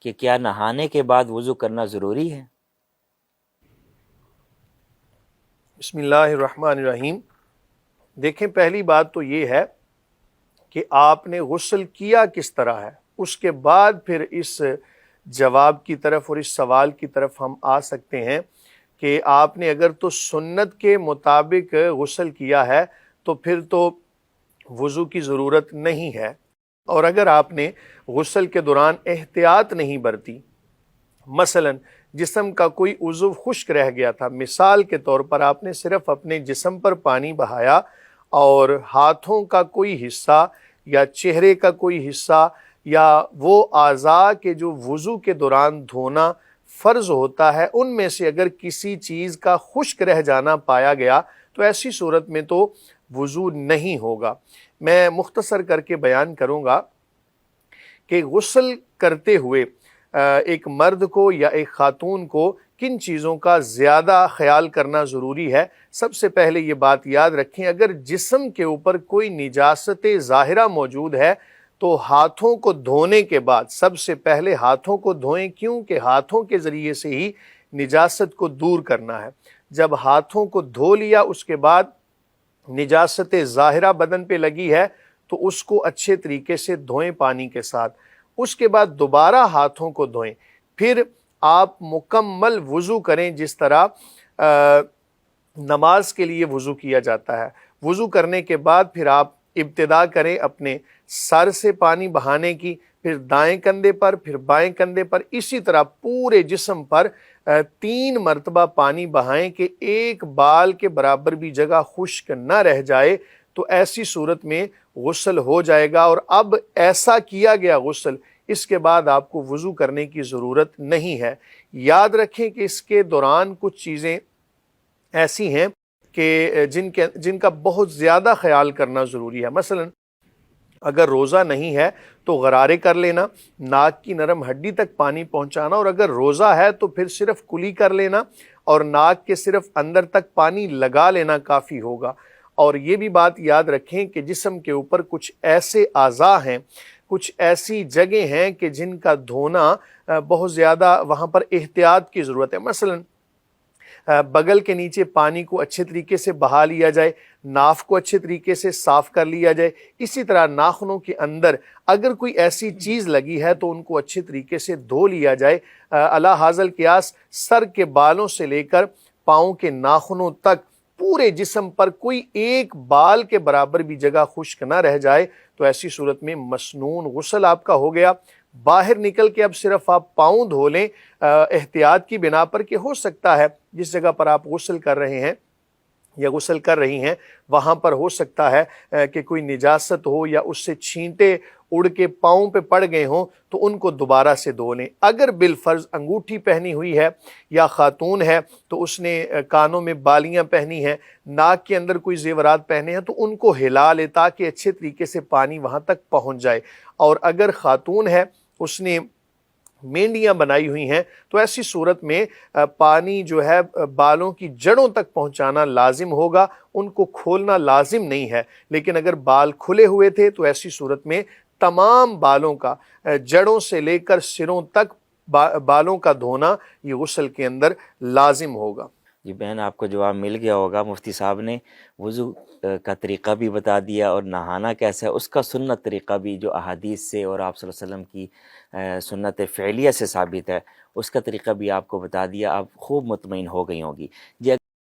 کہ کیا نہانے کے بعد وضو کرنا ضروری ہے؟ بسم اللہ الرحمن الرحیم۔ دیکھیں، پہلی بات تو یہ ہے کہ آپ نے غسل کیا کس طرح ہے، اس کے بعد پھر اس جواب کی طرف اور اس سوال کی طرف ہم آ سکتے ہیں کہ آپ نے اگر تو سنت کے مطابق غسل کیا ہے تو پھر تو وضو کی ضرورت نہیں ہے، اور اگر آپ نے غسل کے دوران احتیاط نہیں برتی، مثلا جسم کا کوئی عضو خشک رہ گیا تھا، مثال کے طور پر آپ نے صرف اپنے جسم پر پانی بہایا اور ہاتھوں کا کوئی حصہ یا چہرے کا کوئی حصہ یا وہ اعضاء کے جو وضو کے دوران دھونا فرض ہوتا ہے ان میں سے اگر کسی چیز کا خشک رہ جانا پایا گیا تو ایسی صورت میں تو وضو نہیں ہوگا۔ میں مختصر کر کے بیان کروں گا کہ غسل کرتے ہوئے ایک مرد کو یا ایک خاتون کو کن چیزوں کا زیادہ خیال کرنا ضروری ہے۔ سب سے پہلے یہ بات یاد رکھیں، اگر جسم کے اوپر کوئی نجاست ظاہرہ موجود ہے تو ہاتھوں کو دھونے کے بعد سب سے پہلے ہاتھوں کو دھوئیں، کیونکہ ہاتھوں کے ذریعے سے ہی نجاست کو دور کرنا ہے۔ جب ہاتھوں کو دھو لیا، اس کے بعد نجاست ظاہرہ بدن پہ لگی ہے تو اس کو اچھے طریقے سے دھوئیں پانی کے ساتھ، اس کے بعد دوبارہ ہاتھوں کو دھوئیں، پھر آپ مکمل وضو کریں جس طرح نماز کے لیے وضو کیا جاتا ہے۔ وضو کرنے کے بعد پھر آپ ابتدا کریں اپنے سر سے پانی بہانے کی، پھر دائیں کندھے پر، پھر بائیں کندھے پر، اسی طرح پورے جسم پر 3 مرتبہ پانی بہائیں کہ ایک بال کے برابر بھی جگہ خشک نہ رہ جائے، تو ایسی صورت میں غسل ہو جائے گا۔ اور اب ایسا کیا گیا غسل، اس کے بعد آپ کو وضو کرنے کی ضرورت نہیں ہے۔ یاد رکھیں کہ اس کے دوران کچھ چیزیں ایسی ہیں کہ جن کا بہت زیادہ خیال کرنا ضروری ہے۔ مثلا اگر روزہ نہیں ہے تو غرارے کر لینا، ناک کی نرم ہڈی تک پانی پہنچانا، اور اگر روزہ ہے تو پھر صرف کلی کر لینا اور ناک کے صرف اندر تک پانی لگا لینا کافی ہوگا۔ اور یہ بھی بات یاد رکھیں کہ جسم کے اوپر کچھ ایسے اعضاء ہیں، کچھ ایسی جگہیں ہیں کہ جن کا دھونا بہت زیادہ وہاں پر احتیاط کی ضرورت ہے۔ مثلا بغل کے نیچے پانی کو اچھے طریقے سے بہا لیا جائے، ناف کو اچھے طریقے سے صاف کر لیا جائے، اسی طرح ناخنوں کے اندر اگر کوئی ایسی چیز لگی ہے تو ان کو اچھے طریقے سے دھو لیا جائے۔ علی ھذا القیاس سر کے بالوں سے لے کر پاؤں کے ناخنوں تک پورے جسم پر کوئی ایک بال کے برابر بھی جگہ خشک نہ رہ جائے، تو ایسی صورت میں مسنون غسل آپ کا ہو گیا۔ باہر نکل کے اب صرف آپ پاؤں دھو لیں احتیاط کی بنا پر، کہ ہو سکتا ہے جس جگہ پر آپ غسل کر رہے ہیں یا غسل کر رہی ہیں وہاں پر ہو سکتا ہے کہ کوئی نجاست ہو یا اس سے چھینٹے اڑ کے پاؤں پہ پڑ گئے ہوں، تو ان کو دوبارہ سے دھو لیں۔ اگر بالفرض انگوٹھی پہنی ہوئی ہے یا خاتون ہے تو اس نے کانوں میں بالیاں پہنی ہیں، ناک کے اندر کوئی زیورات پہنے ہیں، تو ان کو ہلا لے تاکہ اچھے طریقے سے پانی وہاں تک پہنچ جائے۔ اور اگر خاتون ہے، اس نے مینڈیاں بنائی ہوئی ہیں، تو ایسی صورت میں پانی جو ہے بالوں کی جڑوں تک پہنچانا لازم ہوگا، ان کو کھولنا لازم نہیں ہے۔ لیکن اگر بال کھلے ہوئے تھے تو ایسی صورت میں تمام بالوں کا جڑوں سے لے کر سروں تک بالوں کا دھونا یہ غسل کے اندر لازم ہوگا۔ جی بہن، آپ کو جواب مل گیا ہوگا۔ مفتی صاحب نے وضو کا طریقہ بھی بتا دیا اور نہانا کیسا ہے اس کا سنت طریقہ بھی، جو احادیث سے اور آپ صلی اللہ علیہ وسلم کی سنت فعلیہ سے ثابت ہے، اس کا طریقہ بھی آپ کو بتا دیا۔ آپ خوب مطمئن ہو گئی ہوں گی۔ جی